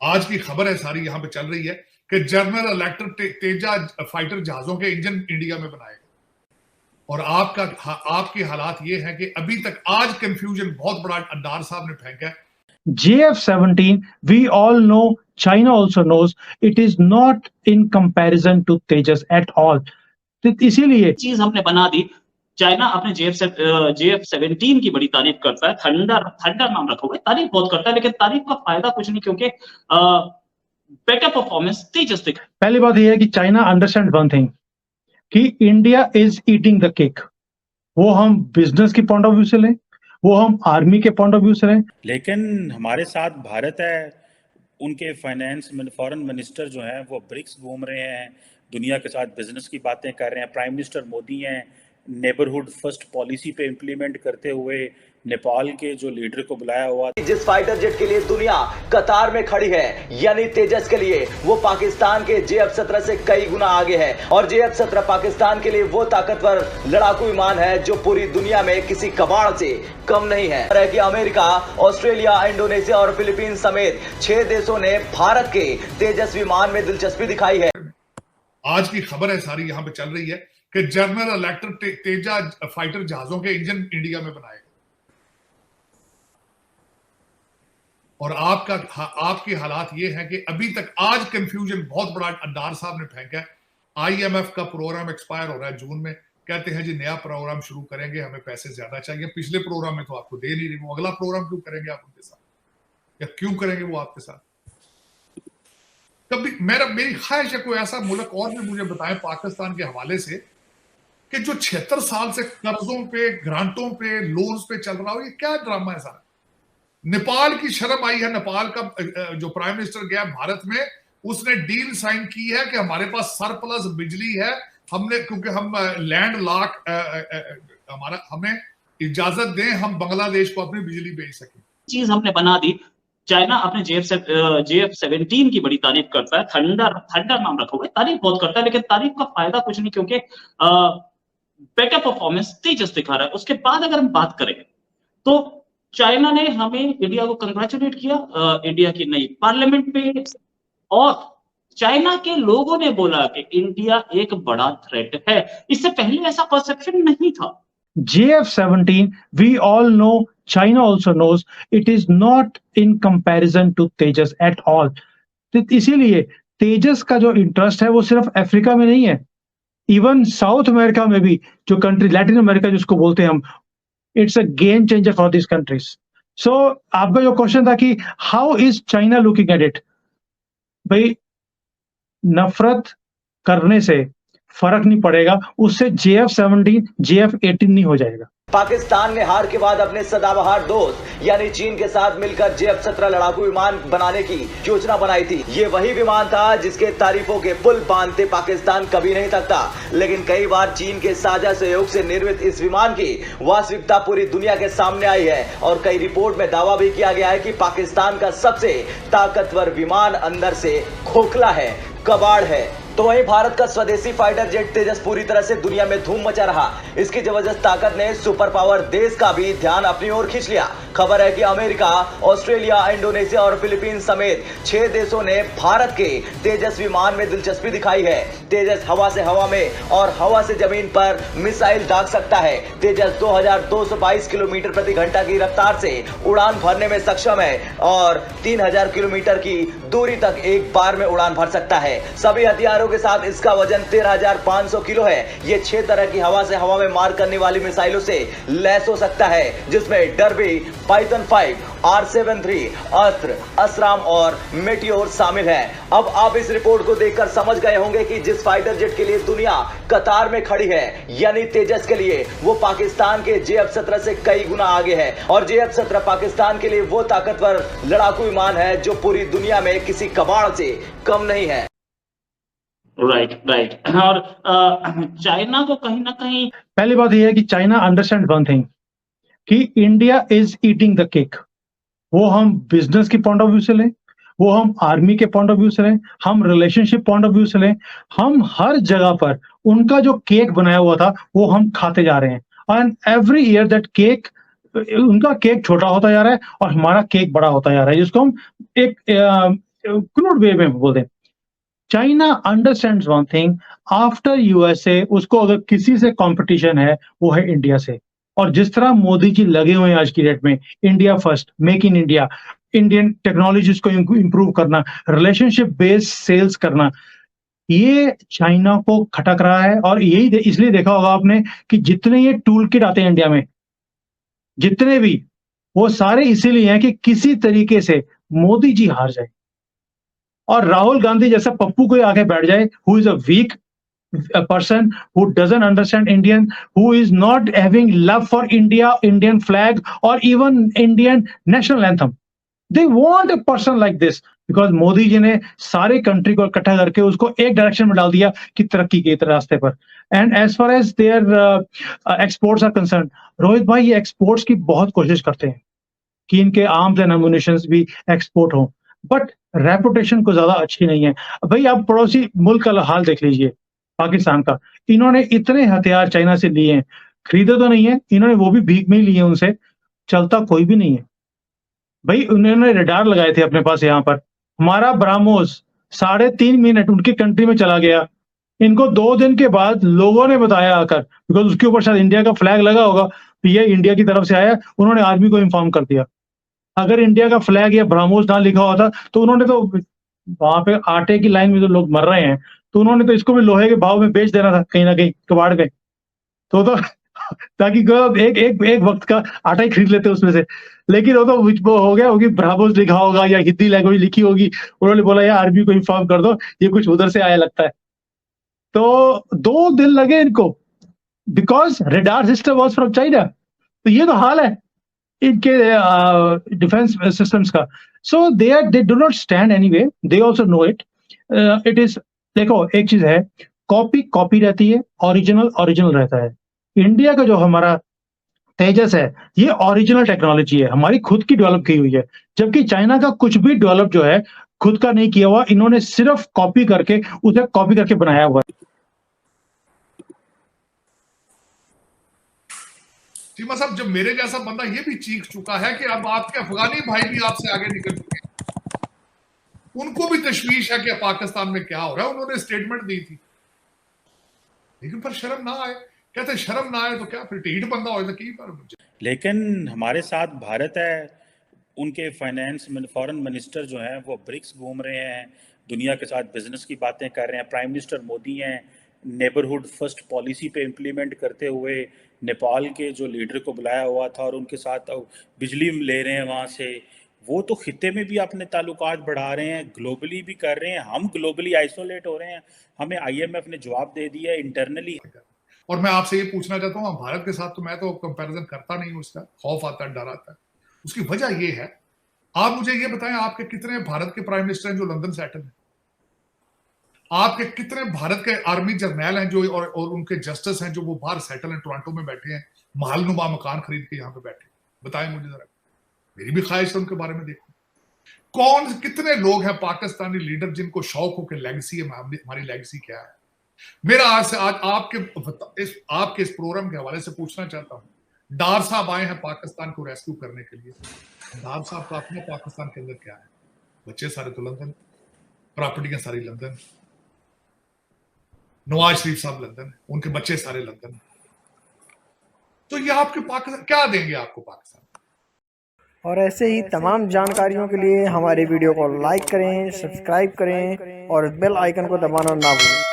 आज की खबर है सारी यहां पे चल रही है कि जनरल इलेक्ट्रिक तेजा फाइटर जहाजों के इंजन इंडिया में बनाएगा। और आपके हालात ये हैं कि अभी तक आज कंफ्यूजन बहुत बड़ा डार साहब ने फेंका है। JF-17, we all know, China also knows, it is not in comparison to Tejas at all. तो इसीलिए चीज हमने बना दी। चाइना अपने JF-17 की बड़ी तारीफ करता है, थंडर नाम रखा हुआ है, तारीफ बहुत करता है, लेकिन तारीफ का फायदा कुछ नहीं, क्योंकि बेटर परफॉर्मेंस तेजस दिखा। पहली बात यह है कि चाइना अंडरस्टैंड वन थिंग कि India is eating the cake. वो हम बिजनेस की पॉइंट ऑफ व्यू से लें, वो हम आर्मी के पॉइंट ऑफ व्यू से लें, लेकिन हमारे साथ भारत है, उनके फॉरेन मिनिस्टर जो हैं वो ब्रिक्स घूम रहे हैं, दुनिया के साथ बिजनेस की बातें कर रहे हैं। प्राइम मिनिस्टर मोदी हैं नेबरहुड फर्स्ट पॉलिसी पे इम्प्लीमेंट करते हुए नेपाल के जो लीडर को बुलाया हुआ। जिस फाइटर जेट के लिए दुनिया कतार में खड़ी है, यानी तेजस के लिए, वो पाकिस्तान के JF-17 से कई गुना आगे है। और JF-17 पाकिस्तान के लिए वो ताकतवर लड़ाकू विमान है जो पूरी दुनिया में किसी कबाड़ से कम नहीं है कि अमेरिका, ऑस्ट्रेलिया, इंडोनेशिया और फिलीपीन समेत 6 देशों ने भारत के तेजस विमान में दिलचस्पी दिखाई है। आज की खबर है सारी यहां पे चल रही है कि जनरल इलेक्ट्रिक तेजा फाइटर जहाजों के इंजन इंडिया में बनाएगा। और आपके हालात ये हैं कि अभी तक आज कंफ्यूजन बहुत बड़ा डार साहब ने फेंका है। IMF का प्रोग्राम एक्सपायर हो रहा है जून में, कहते हैं जी नया प्रोग्राम शुरू करेंगे, हमें पैसे ज्यादा चाहिए। पिछले प्रोग्राम में तो आपको दे नहीं रही, वो अगला प्रोग्राम क्यों करेंगे आप उनके साथ, या क्यों करेंगे वो आपके साथ? कभी मेरी ख्वाहिश है कोई ऐसा मुल्क और भी मुझे बताएं पाकिस्तान के हवाले से कि जो 76 साल से कर्जों पे, ग्रांटों पे, लोन्स पे चल रहा हो। ये क्या ड्रामा है सारा? नेपाल की शर्म आई है। नेपाल का जो प्राइम मिनिस्टर गया भारत में, उसने डील साइन की है कि हमारे पास सरप्लस बिजली है, हमने, क्योंकि हम लैंड लॉक, हमें इजाजत दें हम बांग्लादेश को अपनी बिजली बेच सकें। चीज हमने बना दी। चाइना अपने JF-17 की बड़ी तारीफ करता है, थंडर नाम रखा हुआ है, तारीफ बहुत करता है, लेकिन तारीफ का फायदा कुछ नहीं, क्योंकि बेटर परफॉर्मेंस तेजस दिखा रहा है। उसके बाद अगर हम बात करें तो चाइना ने हमें, इंडिया को कंग्रेचुलेट किया इंडिया की नई पार्लियामेंट पे, और चाइना के लोगों ने बोला कि इंडिया एक बड़ा थ्रेट है। इससे पहले ऐसा परसेप्शन नहीं था। JF-17, we all know, China also knows, it is not in comparison to Tejas at all. तो इसीलिए तेजस का जो इंटरेस्ट है वो सिर्फ अफ्रीका में नहीं है, इवन साउथ अमेरिका में भी, जो कंट्री लैटिन अमेरिका जिसको बोलते हैं हम, it's a game changer for this countries. So आपका जो क्वेश्चन था कि how is China looking at it, भाई नफरत करने से फर्क नहीं पड़ेगा, उससे JF-17 JF-18 नहीं हो जाएगा। पाकिस्तान ने हार के बाद अपने सदाबहार दोस्त यानी चीन के साथ मिलकर JF-17 लड़ाकू विमान बनाने की योजना बनाई थी। ये वही विमान था जिसके तारीफों के पुल बांधते पाकिस्तान कभी नहीं थकता। लेकिन कई बार चीन के साझा सहयोग से निर्मित इस विमान की वास्तविकता पूरी दुनिया के सामने आई है, और कई रिपोर्ट में दावा भी किया गया है कि पाकिस्तान का सबसे ताकतवर विमान अंदर से खोखला है, कबाड़ है। तो वहीं भारत का स्वदेशी फाइटर जेट तेजस पूरी तरह से दुनिया में धूम मचा रहा। इसकी जबरदस्त ताकत ने सुपर पावर देश का भी ध्यान अपनी ओर खींच लिया। खबर है कि अमेरिका, ऑस्ट्रेलिया, इंडोनेशिया और फिलीपीन समेत 6 देशों ने भारत के तेजस विमान में दिलचस्पी दिखाई है। तेजस हवा से हवा में और हवा से जमीन पर मिसाइल दाग सकता है। तेजस 2222 किलोमीटर प्रति घंटा की रफ्तार से उड़ान भरने में सक्षम है और 3000 किलोमीटर की दूरी तक एक बार में उड़ान भर सकता है। सभी हथियारों के साथ इसका वजन 13,500 किलो है। ये 6 तरह की हवा से हवा में मार करने वाली मिसाइलों से लैस हो सकता है, जिसमें डर्बी, पाइथन 5, R-73, अस्त्र, असराम और मेटियोर शामिल हैं। अब आप इस रिपोर्ट को देखकर समझ गए होंगे कि जिस फाइटर जेट के लिए दुनिया कतार में खड़ी है, यानी तेजस के लिए, वो पाकिस्तान के JF-17 से कई गुना आगे है। और JF-17 पाकिस्तान के लिए वो ताकतवर लड़ाकू विमान है जो पूरी दुनिया में किसी कबाड़ से कम नहीं है। राइट। और चाइना को कहीं ना कहीं, पहली बात यह है कि चाइना अंडरस्टैंड वन थिंग कि India is eating the cake. वो हम बिजनेस की पॉइंट ऑफ व्यू से लें, वो हम आर्मी के पॉइंट ऑफ व्यू से लें, हम रिलेशनशिप पॉइंट ऑफ व्यू से लें, हम हर जगह पर उनका जो केक बनाया हुआ था वो हम खाते जा रहे हैं। And every year that cake, उनका केक छोटा होता जा रहा है और हमारा केक बड़ा होता जा रहा है, जिसको हम एक क्रूड वे में बोल दें, China understands one thing, after USA उसको अगर किसी से कंपटीशन है वो है इंडिया से। और जिस तरह मोदी जी लगे हुए हैं आज की डेट में, India first, make in India, Indian technologies को इंप्रूव करना, रिलेशनशिप बेस्ड सेल्स करना, ये चाइना को खटक रहा है। और यही इसलिए देखा होगा आपने कि जितने ये टूल किट आते हैं इंडिया में, जितने भी, वो सारे इसीलिए हैं कि किसी तरीके से मोदी जी हार जाए और राहुल गांधी जैसा पप्पू कोई आके बैठ जाए, who is a weak person who doesn't understand Indian, who is not having love for India, Indian flag, or even Indian national anthem. They want a person like this because Modi ji ने सारे कंट्री को इकट्ठा करके उसको एक direction में डाल दिया कि तरक्की के रास्ते पर। And as far as their exports are concern, Rohit भाई ये एक्सपोर्ट्स की बहुत कोशिश करते हैं कि इनके आर्म्स एंड एम्युनिशंस भी एक्सपोर्ट हो, बट रेपुटेशन को ज्यादा अच्छी नहीं है। भाई आप पड़ोसी मुल्क का हाल देख लीजिए, पाकिस्तान का, इन्होंने इतने हथियार चाइना से लिए हैं, खरीदे तो नहीं है इन्होंने, वो भी भीख में ही लिए उनसे, चलता कोई भी नहीं है भाई। उन्होंने रडार लगाए थे अपने पास यहाँ पर, हमारा ब्राह्मोस 3.5 मिनट उनकी कंट्री में चला गया, इनको 2 दिन के बाद लोगों ने बताया आकर, बिकॉज उसके ऊपर शायद इंडिया का फ्लैग लगा होगा, ये इंडिया की तरफ से आया, उन्होंने आर्मी को इन्फॉर्म कर दिया। अगर इंडिया का फ्लैग या ब्राह्मोस ना लिखा होता तो उन्होंने तो वहां पे आटे की लाइन में जो लोग मर रहे हैं, तो उन्होंने तो इसको भी लोहे के भाव में बेच देना था कहीं ना कहीं कबाड़ में, तो ताकि एक वक्त का आटा ही खरीद लेते उसमें से। लेकिन वो हो गया होगी, ब्राह्मोस लिखा होगा या हिंदी लैंग्वेज लिखी होगी, उन्होंने बोला यार आर्मी को इन्फॉर्म कर दो, ये कुछ उधर से आया लगता है। तो 2 दिन लगे इनको, because radar system was from China. तो ये तो हाल है इनके डिफेंस सिस्टम्स का। So they do not stand anyway, they also know it. It is, देखो एक चीज है, कॉपी रहती है, ओरिजिनल रहता है। इंडिया का जो हमारा तेजस है ये ओरिजिनल टेक्नोलॉजी है, हमारी खुद की डेवलप की हुई है, जबकि चाइना का कुछ भी डेवलप जो है खुद का नहीं किया हुआ, इन्होंने सिर्फ कॉपी करके बनाया हुआ है। चीमा साहब, जब मेरे जैसा बंदा ये भी चीख चुका है कि अब आपके अफगानी भाई भी आपसे आगे निकल चुके हैं, उनको भी तशवीश है कि पाकिस्तान में क्या हो रहा है, उन्होंने स्टेटमेंट दी थी, लेकिन पर शर्म ना आए, कहते शर्म ना आए तो क्या फिर ढीठ बंदा हो जाए पर मुझे। लेकिन हमारे साथ भारत है, उनके फाइनेंस फॉरेन मिनिस्टर जो हैं वो ब्रिक्स घूम रहे हैं, दुनिया के साथ बिजनेस की बातें कर रहे हैं, प्राइम मिनिस्टर मोदी हैं नेबरहुड फर्स्ट पॉलिसी पे इम्प्लीमेंट करते हुए नेपाल के जो लीडर को बुलाया हुआ था और उनके साथ बिजली ले रहे हैं वहाँ से। वो तो खित्ते में भी अपने ताल्लुकात बढ़ा रहे हैं, ग्लोबली भी कर रहे हैं, हम ग्लोबली आइसोलेट हो रहे हैं, हमें IMF ने जवाब दे दिया इंटरनली। और मैं आपसे ये पूछना चाहता हूँ, भारत के साथ तो मैं तो कंपैरिजन करता नहीं हूँ, उसका खौफ आता है, डर आता है। उसकी वजह ये है, आप मुझे ये बताएं, आपके कितने भारत के प्राइम मिनिस्टर हैं जो लंदन सेटल हैं? आपके कितने भारत के आर्मी जर्नैल हैं जो और उनके जस्टिस हैं जो वो बाहर सेटल हैं, टोरंटो में बैठे हैं, महलनुमा मकान खरीद के यहाँ पे बैठे? बताएं मुझे जरा, मेरी भी ख्वाहिश है उनके बारे में देखूं। कितने लोग हैं पाकिस्तानी लीडर जिनको शौक हो कि लेगेसी है, हमारी लेगेसी क्या है? मेरा आज आपके इस प्रोग्राम के हवाले से पूछना चाहता हूं, डार साहब आए हैं पाकिस्तान को रेस्क्यू करने के लिए, डार साहब का अपना पाकिस्तान के अंदर क्या है? बच्चे सारे तो लंदन, प्रॉपर्टियां सारी लंदन, नवाज शरीफ साहब लंदन, उनके बच्चे सारे लंदन, तो ये आपके पाकिस्तान क्या देंगे आपको पाकिस्तान? और ऐसे ही तमाम जानकारियों के लिए हमारे वीडियो को लाइक करें, सब्सक्राइब करें और बेल आइकन को दबाना ना भूलें।